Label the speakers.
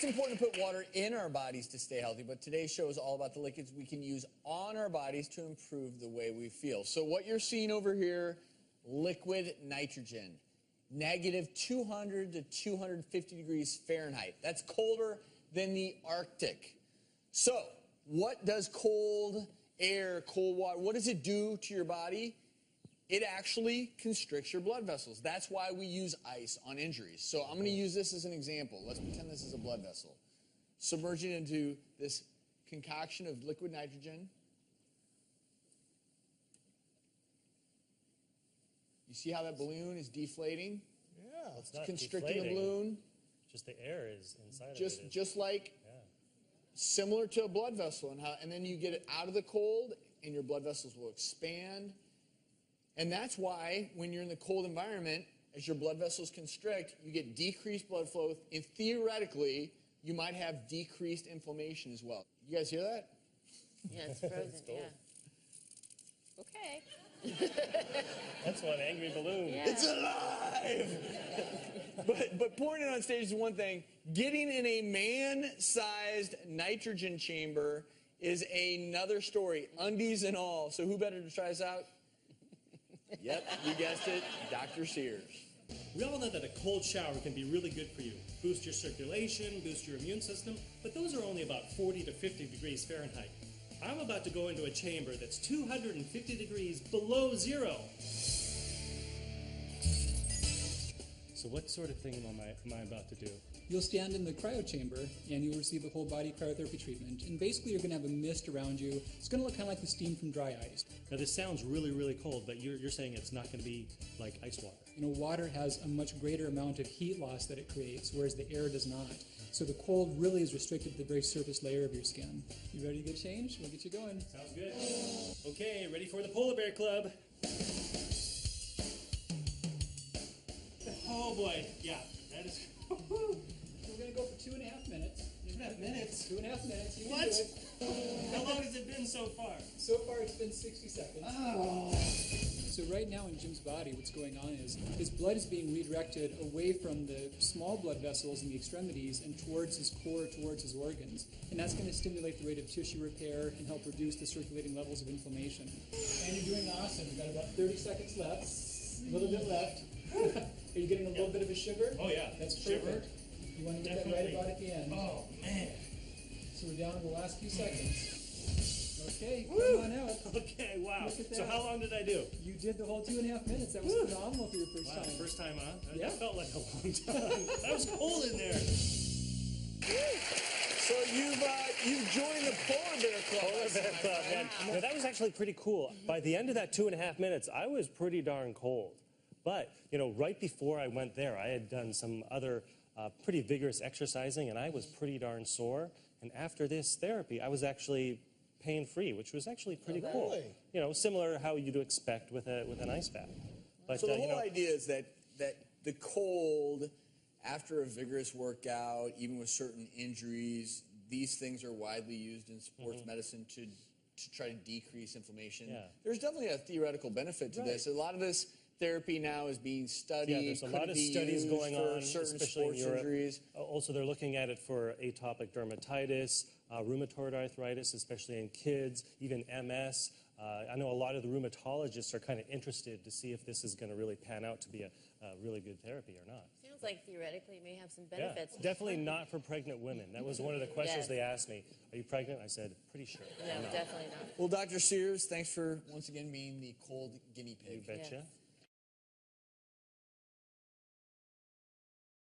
Speaker 1: it's important to put water in our bodies to stay healthy, but today's show is all about the liquids we can use on our bodies to improve the way we feel. So what you're seeing over here, liquid nitrogen, negative 200 to 250 degrees Fahrenheit. That's colder than the Arctic. So what does cold air, cold water, what does it do to your body? It actually constricts your blood vessels. That's why we use ice on injuries. So I'm going to use this as an example. Let's pretend this is a blood vessel. Submerging it into this concoction of liquid nitrogen. You see how that balloon is deflating?
Speaker 2: Yeah.
Speaker 1: It's constricting the balloon.
Speaker 3: Just the air is inside of it.
Speaker 1: Just like similar to a blood vessel. And then you get it out of the cold and your blood vessels will expand. And that's why when you're in the cold environment, as your blood vessels constrict, you get decreased blood flow, and theoretically, you might have decreased inflammation as well. You guys hear that?
Speaker 4: Yeah, it's frozen,
Speaker 3: cool.
Speaker 4: Yeah. Okay.
Speaker 3: That's one angry balloon.
Speaker 4: Yeah.
Speaker 1: It's alive! but pouring it on stage is one thing. Getting in a man-sized nitrogen chamber is another story, undies and all. So who better to try this out? Yep, you guessed it, Dr. Sears.
Speaker 5: We all know that a cold shower can be really good for you. Boost your circulation, boost your immune system, but those are only about 40 to 50 degrees Fahrenheit. I'm about to go into a chamber that's 250 degrees below zero. So what sort of thing am I about to do?
Speaker 6: You'll stand in the cryo chamber and you'll receive a whole body cryotherapy treatment. And basically you're going to have a mist around you. It's going to look kind of like the steam from dry ice.
Speaker 5: Now this sounds really, really cold, but you're saying it's not going to be like ice water.
Speaker 6: You know, water has a much greater amount of heat loss that it creates, whereas the air does not. So the cold really is restricted to the very surface layer of your skin. You ready to get changed? We'll get you going.
Speaker 5: Sounds good. Okay, ready for the Polar Bear Club. Oh boy, yeah, that is...
Speaker 6: We're going to go for 2.5 minutes.
Speaker 5: 2.5 minutes?
Speaker 6: 2.5 minutes. You can
Speaker 5: What?
Speaker 6: do it.
Speaker 5: How long has it been so far?
Speaker 6: So far it's been 60 seconds.
Speaker 5: Oh.
Speaker 6: So right now in Jim's body, what's going on is his blood is being redirected away from the small blood vessels in the extremities and towards his core, towards his organs. And that's going to stimulate the rate of tissue repair and help reduce the circulating levels of inflammation. And you're doing awesome. You've got about 30 seconds left. A little bit left. Are you getting a little bit of a shiver?
Speaker 5: Oh yeah.
Speaker 6: That's perfect. You want to get that right about at the end.
Speaker 5: Oh man.
Speaker 6: So we're down to the last few seconds. Okay,
Speaker 5: Woo!
Speaker 6: come on out.
Speaker 5: Okay, wow.
Speaker 6: Look at that.
Speaker 5: So how long did I do?
Speaker 6: You did the whole 2.5 minutes. That was phenomenal for your first
Speaker 5: Wow,
Speaker 6: time.
Speaker 5: first time, huh?
Speaker 6: Yeah.
Speaker 5: That felt like a long time. That was cold in there.
Speaker 1: So you've joined the Polar Bear Club.
Speaker 3: Polar Bear Club, man. Now, that was actually pretty cool. By the end of that 2.5 minutes, I was pretty darn cold. But, you know, right before I went there, I had done some other pretty vigorous exercising, and I was pretty darn sore. And after this therapy, I was actually pain-free, which was actually pretty cool.
Speaker 2: Really?
Speaker 3: You know, similar how you'd expect with an ice bath. But,
Speaker 1: So the
Speaker 3: you
Speaker 1: whole
Speaker 3: know,
Speaker 1: idea is that the cold, after a vigorous workout, even with certain injuries, these things are widely used in sports medicine to try to decrease inflammation.
Speaker 3: Yeah.
Speaker 1: There's definitely a theoretical benefit to this. A lot of this therapy now is being studied.
Speaker 3: yeah, there's a lot of studies going on,
Speaker 1: certain
Speaker 3: especially in
Speaker 1: sports
Speaker 3: Europe.
Speaker 1: injuries.
Speaker 3: Also, they're looking at it for atopic dermatitis, rheumatoid arthritis, especially in kids, even MS. I know a lot of the rheumatologists are kind of interested to see if this is going to really pan out to be a really good therapy or not.
Speaker 4: Sounds like theoretically it may have some
Speaker 3: Yeah,
Speaker 4: benefits.
Speaker 3: definitely not for pregnant women. That was one of the questions they asked me. Are you pregnant? I said, pretty sure.
Speaker 4: No, definitely not.
Speaker 1: Well, Dr. Sears, thanks for once again being the cold guinea pig.
Speaker 3: You betcha.
Speaker 4: Yes.